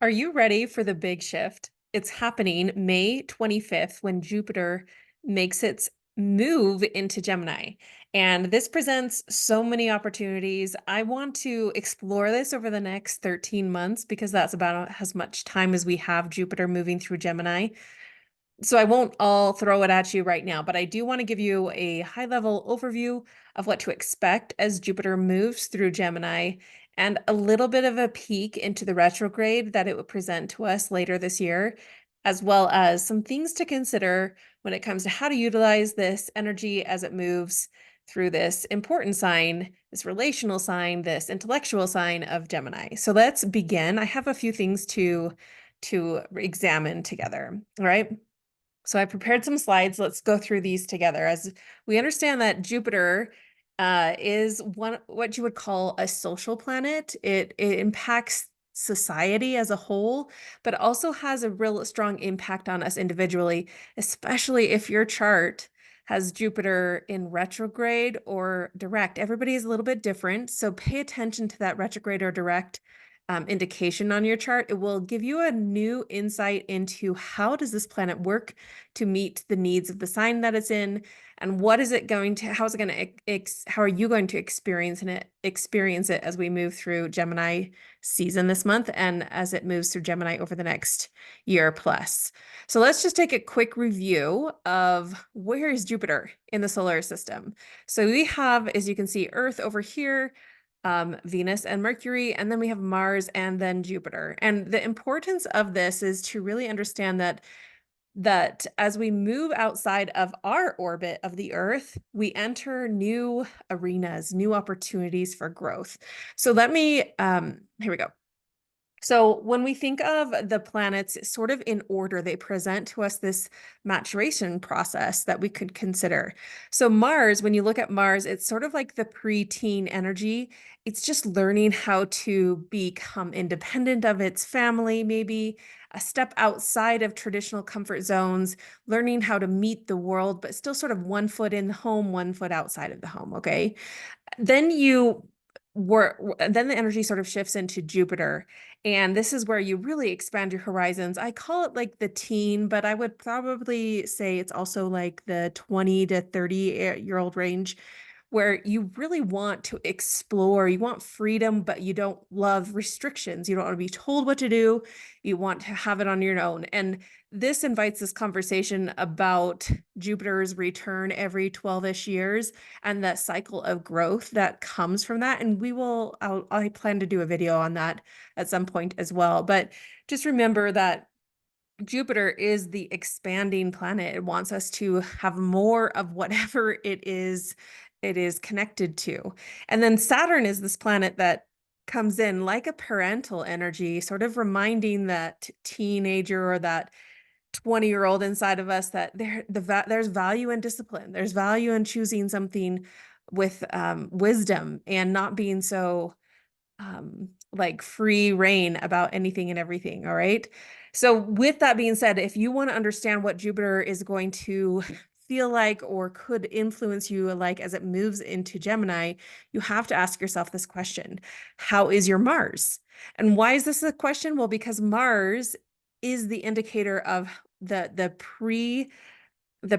Are you ready for the big shift? It's happening May 25th when Jupiter makes its move into Gemini. And this presents so many opportunities. I want to explore this over the next 13 months because that's about as much time as we have Jupiter moving through Gemini. So I won't all throw it at you right now, but I do want to give you a high level overview of what to expect as Jupiter moves through Gemini and a little bit of a peek into the retrograde that it would present to us later this year, as well as some things to consider when it comes to how to utilize this energy as it moves through this important sign, this relational sign, this intellectual sign of Gemini. So let's begin. I have a few things to examine together. All right. So I prepared some slides. Let's go through these together as we understand that Jupiter is what you would call a social planet. It impacts society as a whole, but also has a real strong impact on us individually, especially if your chart has Jupiter in retrograde or direct. Everybody is a little bit different, so pay attention to that retrograde or direct indication on your chart. It will give you a new insight into how does this planet work to meet the needs of the sign that it's in, and what is it going to, how is it going to, how are you going to experience it as we move through Gemini season this month and as it moves through Gemini over the next year plus. So let's just take a quick review of where is Jupiter in the solar system. So we have, as you can see, Earth over here, Venus and Mercury, and then we have Mars and then Jupiter. And the importance of this is to really understand that as we move outside of our orbit of the Earth, we enter new arenas, new opportunities for growth. So let me, here we go. So when we think of the planets sort of in order, they present to us this maturation process that we could consider. So Mars, when you look at Mars, it's sort of like the preteen energy. It's just learning how to become independent of its family, maybe a step outside of traditional comfort zones, learning how to meet the world, but still sort of one foot in the home, one foot outside of the home, okay? Then then the energy sort of shifts into Jupiter. And this is where you really expand your horizons. I call it like the teen, but I would probably say it's also like the 20 to 30-year-old range where you really want to explore. You want freedom, but you don't love restrictions. You don't want to be told what to do. You want to have it on your own. And this invites this conversation about Jupiter's return every 12-ish years and that cycle of growth that comes from that. And I plan to do a video on that at some point as well. But just remember that Jupiter is the expanding planet. It wants us to have more of whatever it is connected to. And then Saturn is this planet that comes in like a parental energy, sort of reminding that teenager or that 20-year-old inside of us that there's value in discipline. There's value in choosing something with wisdom and not being so like free reign about anything and everything. All right. So with that being said, if you want to understand what Jupiter is going to feel like or could influence you like as it moves into Gemini, you have to ask yourself this question: how is your Mars? And why is this a question? Well, because Mars is the indicator of the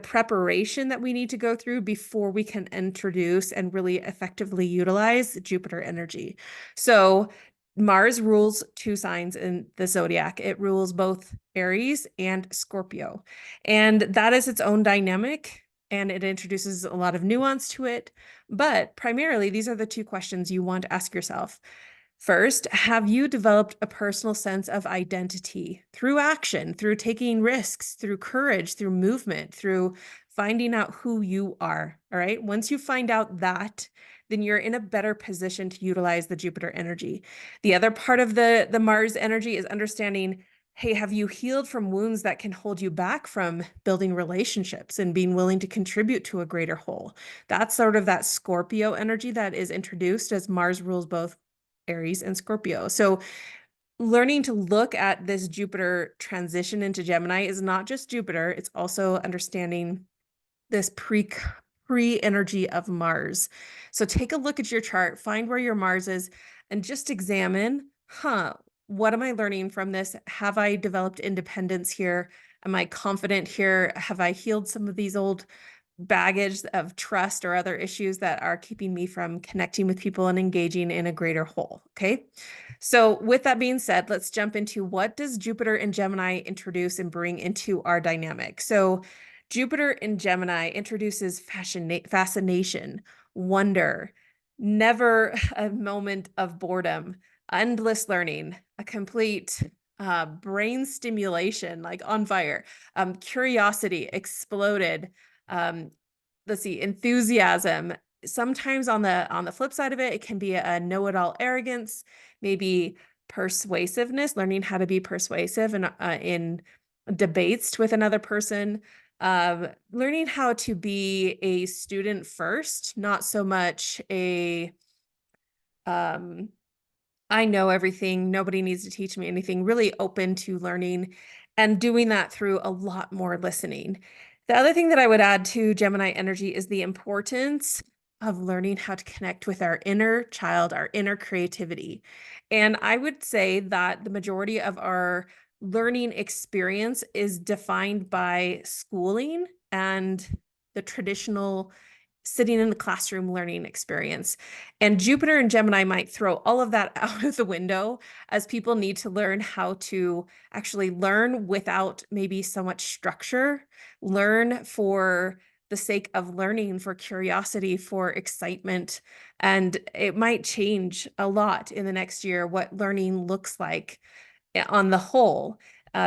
preparation that we need to go through before we can introduce and really effectively utilize Jupiter energy. So Mars rules two signs in the zodiac. It rules both Aries and Scorpio. And that is its own dynamic, and it introduces a lot of nuance to it. But primarily, these are the two questions you want to ask yourself. First, have you developed a personal sense of identity through action, through taking risks, through courage, through movement, through finding out who you are? All right. Once you find out that, then you're in a better position to utilize the Jupiter energy. The other part of the Mars energy is understanding, hey, have you healed from wounds that can hold you back from building relationships and being willing to contribute to a greater whole? That's sort of that Scorpio energy that is introduced as Mars rules both Aries and Scorpio. So learning to look at this Jupiter transition into Gemini is not just Jupiter, it's also understanding this pre-energy of Mars. So take a look at your chart, find where your Mars is, and just examine, what am I learning from this? Have I developed independence here? Am I confident here? Have I healed some of these old baggage of trust or other issues that are keeping me from connecting with people and engaging in a greater whole? Okay. So with that being said, let's jump into what does Jupiter in Gemini introduce and bring into our dynamic. So Jupiter in Gemini introduces fascination, wonder, never a moment of boredom, endless learning, a complete brain stimulation, like on fire, curiosity exploded, um, let's see, enthusiasm. Sometimes on the flip side of it, it can be a know-it-all arrogance, maybe persuasiveness, learning how to be persuasive and in debates with another person, learning how to be a student first, not so much a um, I know everything. Nobody needs to teach me anything. Really open to learning and doing that through a lot more listening. The other thing that I would add to Gemini energy is the importance of learning how to connect with our inner child, our inner creativity. And I would say that the majority of our learning experience is defined by schooling and the traditional sitting in the classroom learning experience. And Jupiter and Gemini might throw all of that out of the window as people need to learn how to actually learn without maybe so much structure, learn for the sake of learning, for curiosity, for excitement. And it might change a lot in the next year what learning looks like on the whole,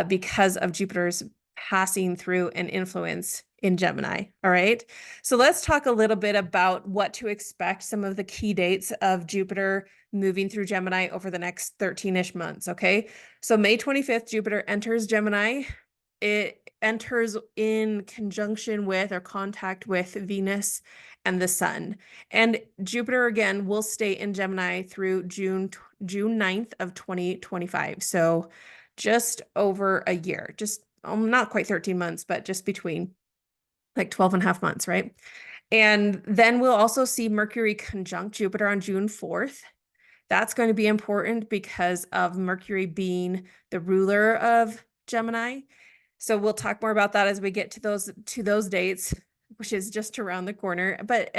because of Jupiter's passing through an influence in Gemini. All right. So let's talk a little bit about what to expect, some of the key dates of Jupiter moving through Gemini over the next 13-ish months. Okay. So May 25th, Jupiter enters Gemini. It enters in conjunction with or contact with Venus and the Sun. And Jupiter again will stay in Gemini through June 9th of 2025. So just over a year, just not quite 13 months, but just between like 12 and a half months, right? And then we'll also see Mercury conjunct Jupiter on June 4th. That's going to be important because of Mercury being the ruler of Gemini. So we'll talk more about that as we get to those dates, which is just around the corner. But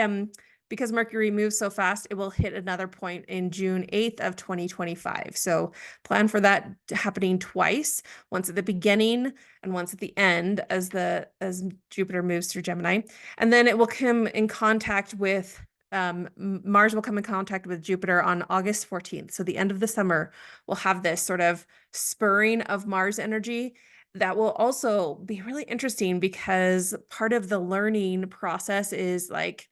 because Mercury moves so fast, it will hit another point in June 8th of 2025. So plan for that happening twice, once at the beginning and once at the end as Jupiter moves through Gemini. And then it will come in contact with Mars will come in contact with Jupiter on August 14th. So the end of the summer, we'll have this sort of spurring of Mars energy that will also be really interesting because part of the learning process is like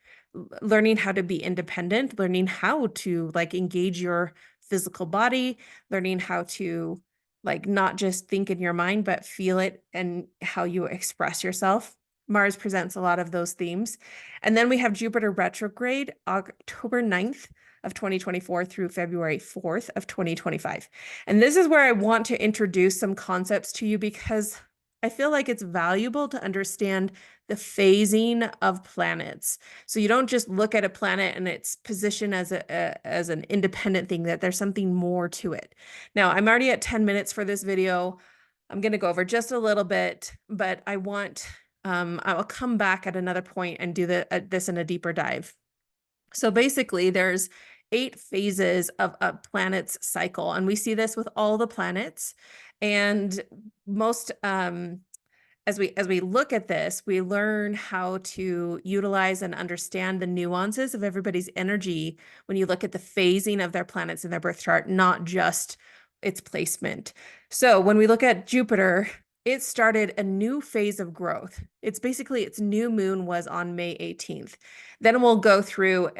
learning how to be independent, learning how to like engage your physical body, learning how to like not just think in your mind, but feel it and how you express yourself. Mars presents a lot of those themes. And then we have Jupiter retrograde October 9th of 2024 through February 4th of 2025. And this is where I want to introduce some concepts to you because I feel like it's valuable to understand the phasing of planets. So you don't just look at a planet and its position as as an independent thing, that there's something more to it. Now, I'm already at 10 minutes for this video. I'm going to go over just a little bit, but I will come back at another point and do this in a deeper dive. So basically, there's 8 phases of a planet's cycle, and we see this with all the planets. And most as we look at this, we learn how to utilize and understand the nuances of everybody's energy when you look at the phasing of their planets in their birth chart, not just its placement. So when we look at Jupiter, it started a new phase of growth. It's basically its new moon was on May 18th. Then we'll go through,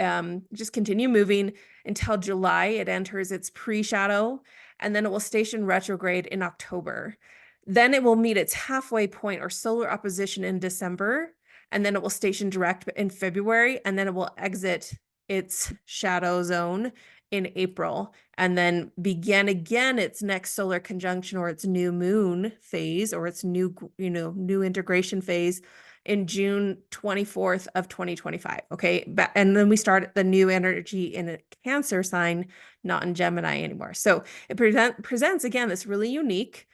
just continue moving until July. It enters its pre-shadow, and then it will station retrograde in October. Then it will meet its halfway point or solar opposition in December, and then it will station direct in February, and then it will exit its shadow zone in April, and then begin again its next solar conjunction or its new moon phase or its new integration phase in June 24th of 2025. Okay. And then we start the new energy in a Cancer sign, not in Gemini anymore. So it presents again this really unique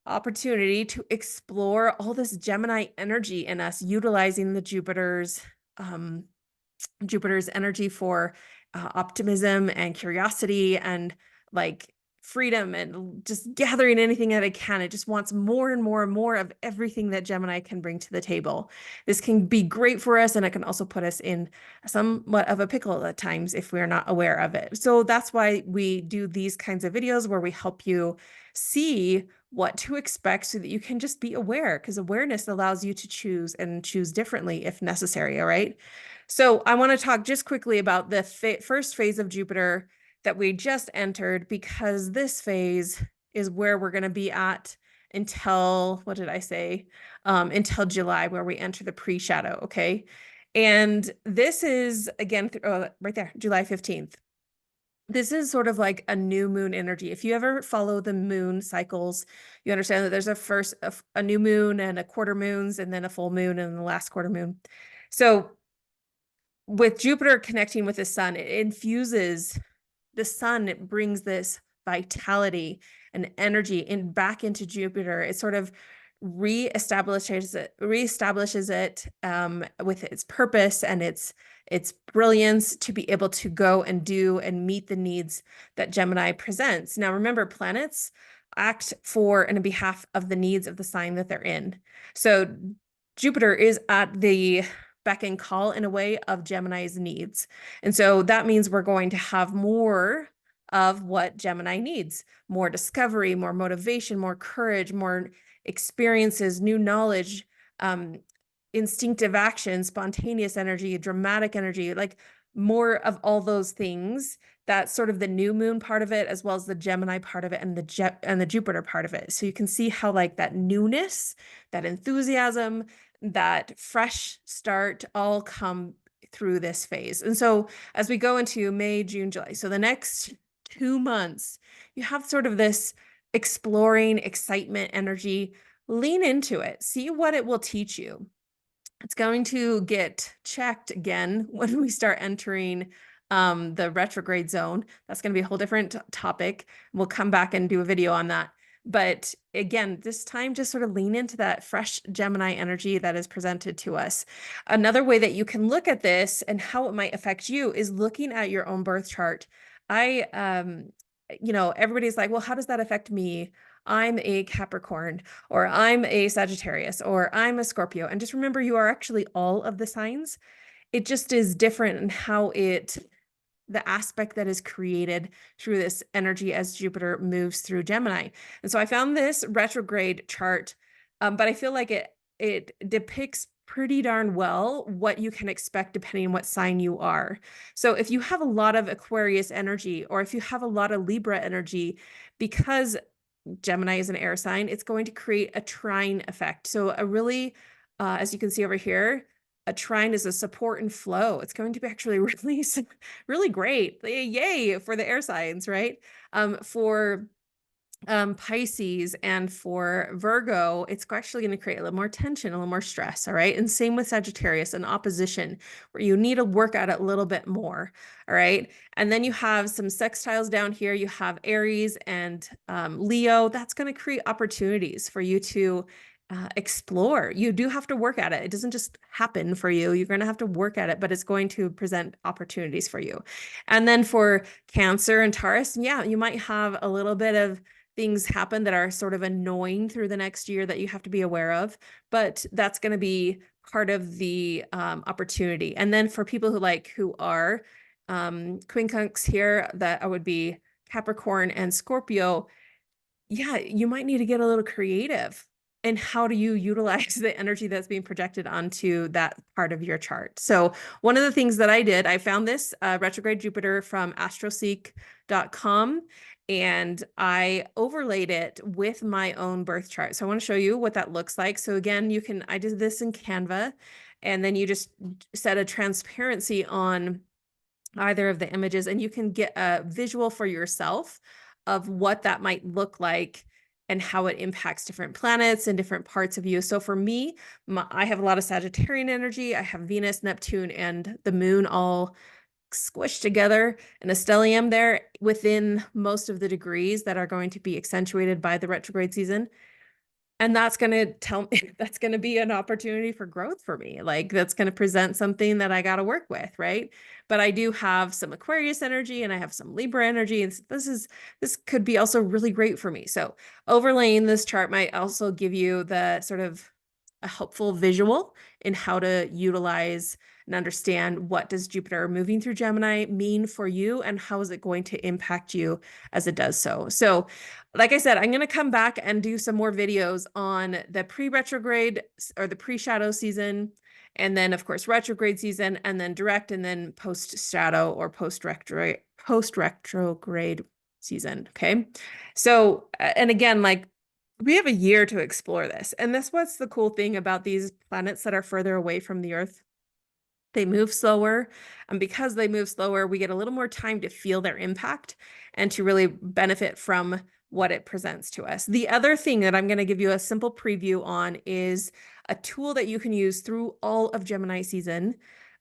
opportunity to explore all this Gemini energy in us, utilizing the Jupiter's energy for optimism and curiosity and like freedom and just gathering anything that it can. It just wants more and more and more of everything that Gemini can bring to the table. This can be great for us, and it can also put us in somewhat of a pickle at times if we're not aware of it. So that's why we do these kinds of videos where we help you see what to expect so that you can just be aware, because awareness allows you to choose and choose differently if necessary. All right. So I want to talk just quickly about the first phase of Jupiter that we just entered, because this phase is where we're going to be at until, what did I say? Until July, where we enter the pre-shadow. Okay. And this is again, right there, July 15th. This is sort of like a new moon energy. If you ever follow the moon cycles, you understand that there's a new moon and a quarter moons, and then a full moon and the last quarter moon. So with Jupiter connecting with the sun, it infuses the sun. It brings this vitality and energy back into Jupiter. It sort of reestablishes it with its purpose and its brilliance to be able to go and do and meet the needs that Gemini presents. Now, remember, planets act for and on behalf of the needs of the sign that they're in. So Jupiter is at the beck and call in a way of Gemini's needs. And so that means we're going to have more of what Gemini needs: more discovery, more motivation, more courage, more experiences, new knowledge, instinctive action, spontaneous energy, dramatic energy, like more of all those things. That's sort of the new moon part of it, as well as the Gemini part of it and the Jupiter part of it. So you can see how like that newness, that enthusiasm, that fresh start all come through this phase. And so as we go into May, June, July, so the next 2 months, you have sort of this exploring excitement energy. Lean into it, see what it will teach you. It's going to get checked again when we start entering the retrograde zone. That's going to be a whole different topic. We'll come back and do a video on that. But again, this time, just sort of lean into that fresh Gemini energy that is presented to us. Another way that you can look at this and how it might affect you is looking at your own birth chart. Everybody's like, well, how does that affect me? I'm a Capricorn, or I'm a Sagittarius, or I'm a Scorpio. And just remember, you are actually all of the signs. It just is different in how the aspect that is created through this energy as Jupiter moves through Gemini. And so I found this retrograde chart, but I feel like it depicts pretty darn well what you can expect depending on what sign you are. So if you have a lot of Aquarius energy, or if you have a lot of Libra energy, because Gemini is an air sign, it's going to create a trine effect. So a really, as you can see over here, a trine is a support and flow. It's going to be actually really, really great. Yay for the air signs, right? For Pisces and for Virgo, it's actually going to create a little more tension, a little more stress. All right. And same with Sagittarius, an opposition where you need to work at it a little bit more. All right. And then you have some sextiles down here. You have Aries and Leo. That's going to create opportunities for you to explore. You do have to work at it. It doesn't just happen for you. You're going to have to work at it, but it's going to present opportunities for you. And then for Cancer and Taurus, yeah, you might have a little bit of things happen that are sort of annoying through the next year that you have to be aware of, but that's going to be part of the opportunity. And then for people who are quincunx here, that would be Capricorn and Scorpio. Yeah, you might need to get a little creative. And how do you utilize the energy that's being projected onto that part of your chart? So one of the things that I did, I found this retrograde Jupiter from astroseek.com, and I overlaid it with my own birth chart. So I want to show you what that looks like. So again, I did this in Canva, and then you just set a transparency on either of the images, and you can get a visual for yourself of what that might look like and how it impacts different planets and different parts of you. So for me, I have a lot of Sagittarian energy. I have Venus, Neptune, and the moon all squished together in a stellium there within most of the degrees that are going to be accentuated by the retrograde season. And that's going to tell me that's going to be an opportunity for growth for me. Like that's going to present something that I got to work with, right? But I do have some Aquarius energy and I have some Libra energy. And this could be also really great for me. So overlaying this chart might also give you the sort of a helpful visual in how to utilize and understand what does Jupiter moving through Gemini mean for you and how is it going to impact you as it does so. So like I said, I'm going to come back and do some more videos on the pre-retrograde or the pre-shadow season, and then of course retrograde season, and then direct, and then post-shadow or post-retrograde season. Okay. So, and again, like we have a year to explore this. And that's what's the cool thing about these planets that are further away from the Earth. They move slower. And because they move slower, we get a little more time to feel their impact and to really benefit from what it presents to us. The other thing that I'm going to give you a simple preview on is a tool that you can use through all of Gemini season,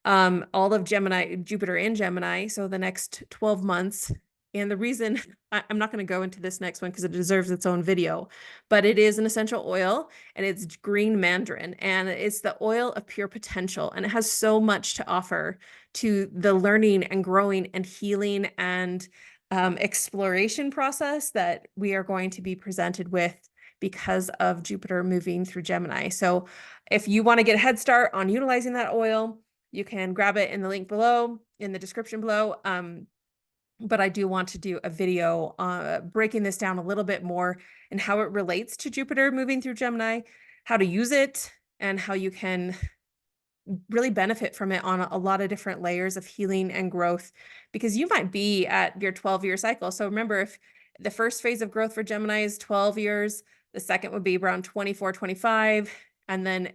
all of Gemini, Jupiter in Gemini. So the next 12 months. And the reason I'm not going to go into this next one because it deserves its own video, but it is an essential oil and it's green mandarin and it's the oil of pure potential. And it has so much to offer to the learning and growing and healing and exploration process that we are going to be presented with because of Jupiter moving through Gemini. So if you want to get a head start on utilizing that oil, you can grab it in the link below, in the description below. But I do want to do a video breaking this down a little bit more and how it relates to Jupiter moving through Gemini, how to use it, and how you can really benefit from it on a lot of different layers of healing and growth, because you might be at your 12-year cycle. So remember, if the first phase of growth for Gemini is 12 years, the second would be around 24, 25, and then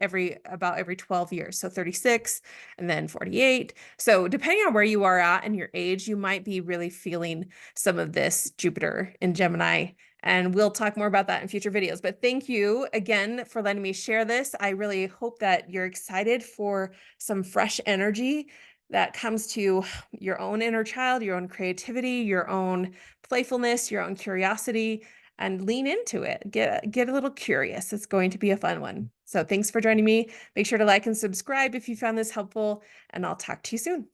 about every 12 years. So 36 and then 48. So depending on where you are at and your age, you might be really feeling some of this Jupiter in Gemini. And we'll talk more about that in future videos. But thank you again for letting me share this. I really hope that you're excited for some fresh energy that comes to your own inner child, your own creativity, your own playfulness, your own curiosity, and lean into it. Get a little curious. It's going to be a fun one. So thanks for joining me. Make sure to like and subscribe if you found this helpful, and I'll talk to you soon.